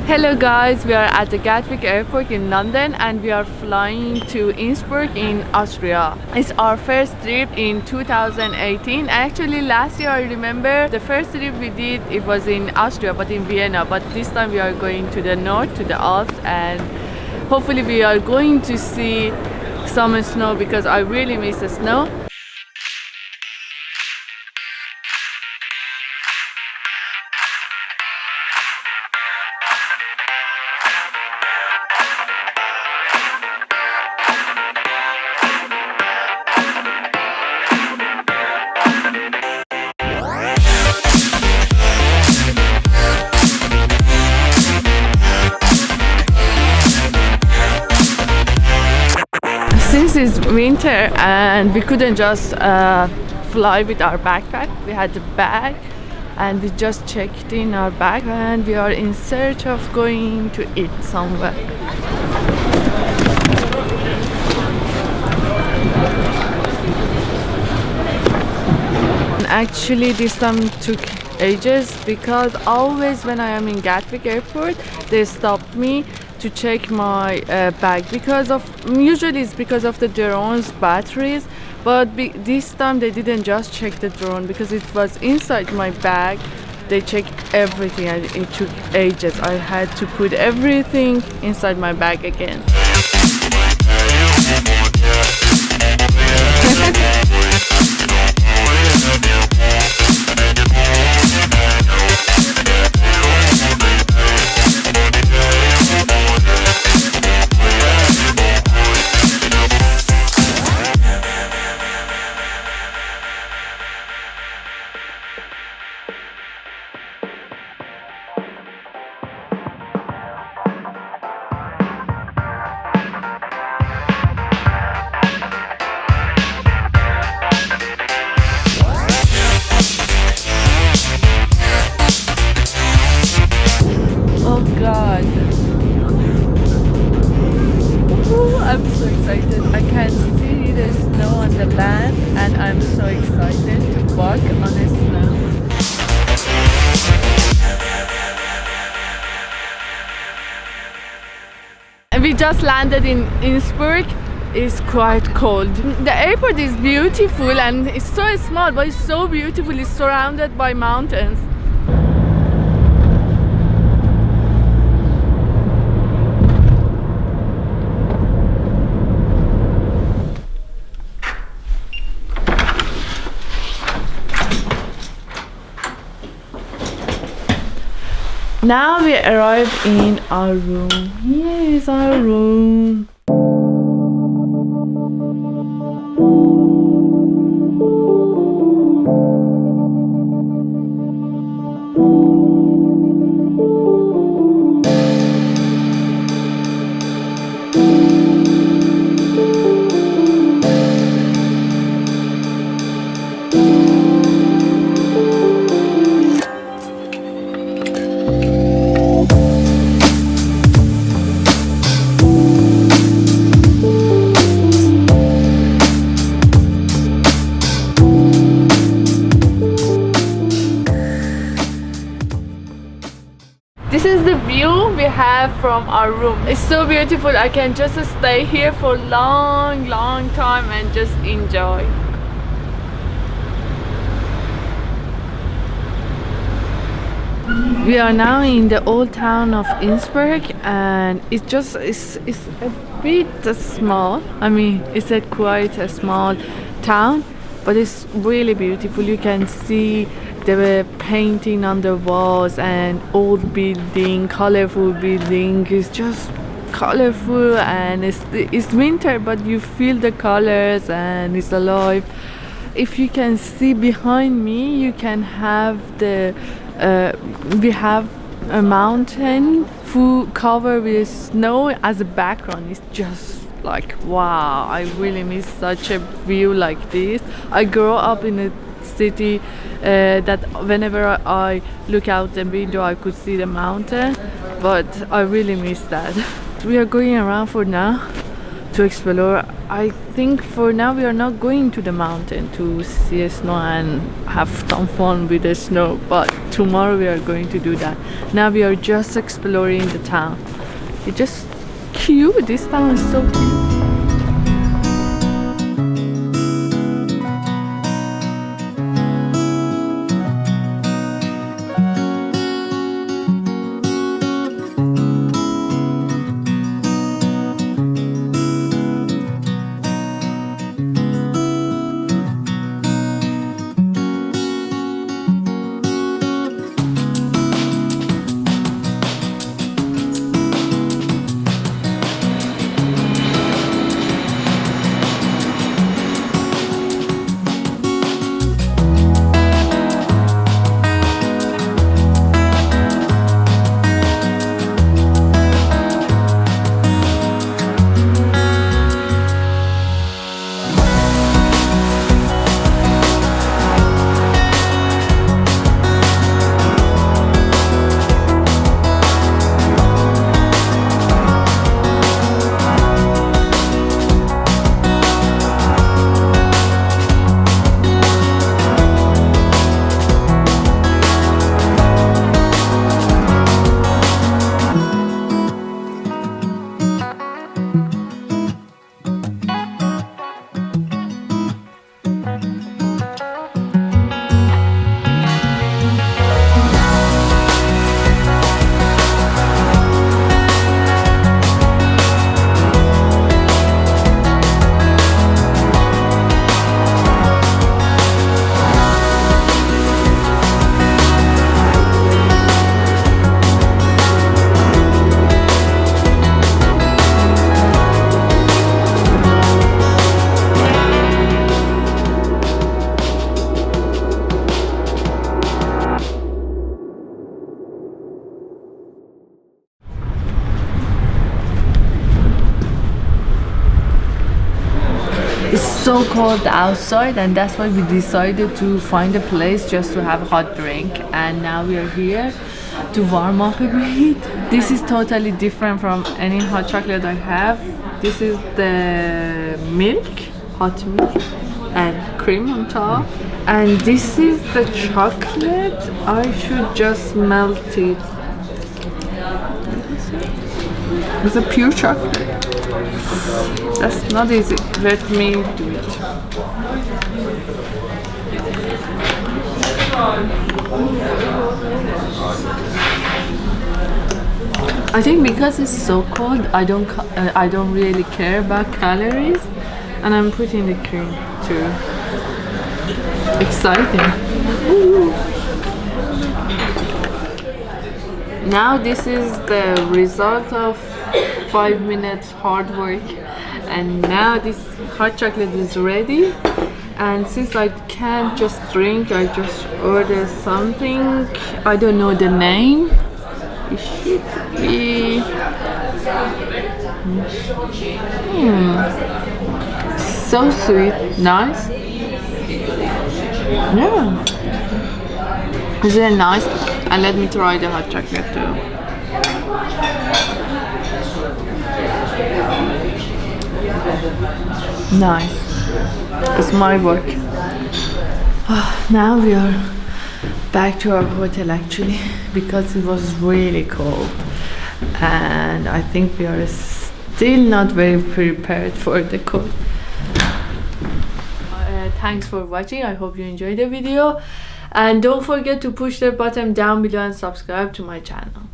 Hello guys, we are at the Gatwick airport in London and we are flying to Innsbruck in Austria. It's our first trip in 2018. Actually last year I remember the first trip we did, it was in Austria but in Vienna, but this time we are going to the north, to the Alps, and hopefully we are going to see some snow because I really miss the snow. Since it's winter and we couldn't just fly with our backpack, we had the bag and we just checked in our bag and we are in search of going to eat somewhere. Actually this time took ages because always when I am in Gatwick airport they stop me to check my bag usually it's because of the drone's batteries, but this time they didn't just check the drone because it was inside my bag. They checked everything and it took ages. I had to put everything inside my bag again. I'm so excited. I can see the snow on the land and I'm so excited to walk on the snow. We just landed in Innsbruck. It's quite cold. The airport is beautiful and it's so small but it's so beautiful. It's surrounded by mountains. Now we arrive in our room. Here is our room. This is the view we have from our room. It's so beautiful. I can just stay here for a long time and just enjoy. We are now in the old town of Innsbruck and it's a bit small. I mean, it's quite a small town, but it's really beautiful. You can see the painting on the walls and old building, colorful building. It's just colorful and it's winter but you feel the colors and it's alive. If you can see behind me, you can have we have a mountain full covered with snow as a background. It's just like wow, I really miss such a view like this. I grew up in a city that whenever I look out the window I could see the mountain, but I really miss that. We are going around for now to explore. I think for now we are not going to the mountain to see snow and have some fun with the snow, but tomorrow we are going to do that. Now we are just exploring the town. It's just cute. This town is so cute. It's so cold outside, and that's why we decided to find a place just to have a hot drink. And now we are here to warm up a bit. This is totally different from any hot chocolate I have. This is the milk, hot milk, and cream on top. And this is the chocolate. I should just melt it. It's a pure chocolate. That's not easy. Let me do it. I think because it's so cold, I don't really care about calories, and I'm putting the cream too. Exciting. Ooh. Now this is the result of 5 minutes hard work, and now this hot chocolate is ready. And since I can't just drink, I just order something. I don't know the name. It should be so sweet, nice. Yeah, it's very nice. And let me try the hot chocolate too. Nice. It's my work. Now we are back to our hotel actually, because it was really cold, and I think we are still not very prepared for the cold. Thanks for watching. I hope you enjoyed the video, and don't forget to push the button down below and subscribe to my channel.